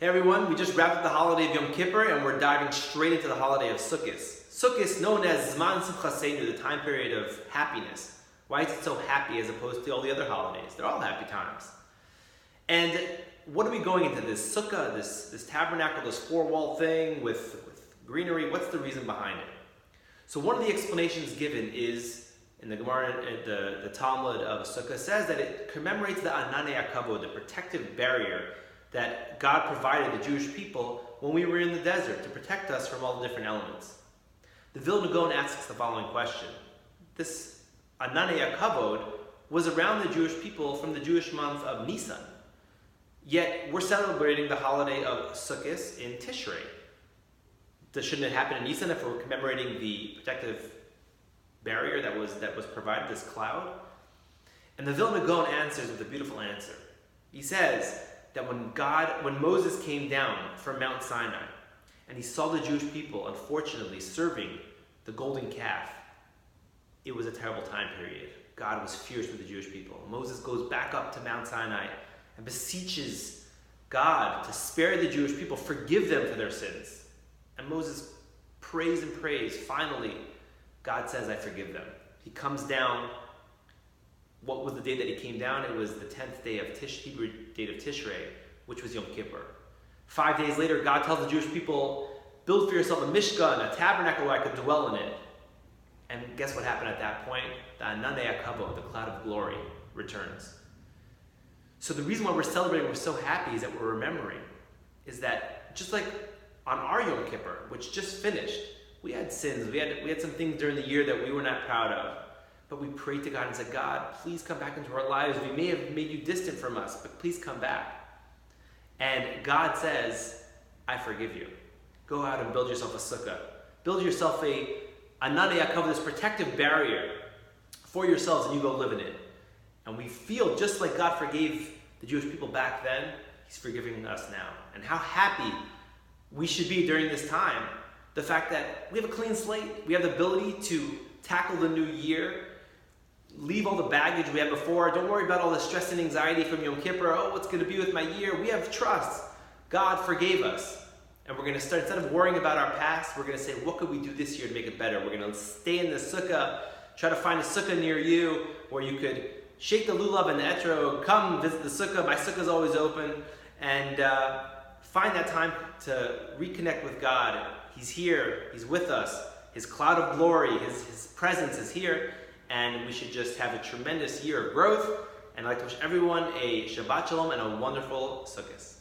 Hey everyone, we just wrapped up the holiday of Yom Kippur and we're diving straight into the holiday of Sukkos. Sukkos, known as Zman Simchaseinu, the time period of happiness. Why is it so happy as opposed to all the other holidays? They're all happy times. And what are we going into this sukkah, this tabernacle, this four-wall thing with greenery? What's the reason behind it? So one of the explanations given is, in the Gemara, the Talmud of Sukkah says that it commemorates the Ananei HaKavod, the protective barrier that God provided the Jewish people when we were in the desert to protect us from all the different elements. The Vilna Gaon asks the following question. This Ananei HaKavod was around the Jewish people from the Jewish month of Nisan. Yet we're celebrating the holiday of Sukkos in Tishrei. Shouldn't it happen in Nisan if we're commemorating the protective barrier that was provided, this cloud? And the Vilna Gaon answers with a beautiful answer. He says that when Moses came down from Mount Sinai and he saw the Jewish people, unfortunately, serving the golden calf, it was a terrible time period. God was fierce with the Jewish people. Moses goes back up to Mount Sinai and beseeches God to spare the Jewish people, forgive them for their sins. And Moses prays and prays. Finally, God says, I forgive them. He comes down. What was the day that he came down? It was the 10th day of Hebrew date of Tishrei, which was Yom Kippur. 5 days later, God tells the Jewish people, build for yourself a mishkan, a tabernacle where I could dwell in it. And guess what happened at that point? The Ananei HaKavod, the cloud of glory, returns. So the reason why we're celebrating, we're so happy, is that we're remembering, is that just like on our Yom Kippur, which just finished, we had sins, we had some things during the year that we were not proud of. But we prayed to God and said, God, please come back into our lives. We may have made you distant from us, but please come back. And God says, I forgive you. Go out and build yourself a sukkah. Build yourself a Ananei HaKavod, this protective barrier for yourselves, and you go live in it. And we feel just like God forgave the Jewish people back then, He's forgiving us now. And how happy we should be during this time. The fact that we have a clean slate, we have the ability to tackle the new year, leave all the baggage we had before. Don't worry about all the stress and anxiety from Yom Kippur. Oh, what's going to be with my year? We have trust. God forgave us. And we're going to start, instead of worrying about our past, we're going to say, what could we do this year to make it better? We're going to stay in the sukkah, try to find a sukkah near you where you could shake the lulav and the etrog, come visit the sukkah. My sukkah is always open. And find that time to reconnect with God. He's here. He's with us. His cloud of glory, his presence is here. And we should just have a tremendous year of growth. And I'd like to wish everyone a Shabbat Shalom and a wonderful Sukkos.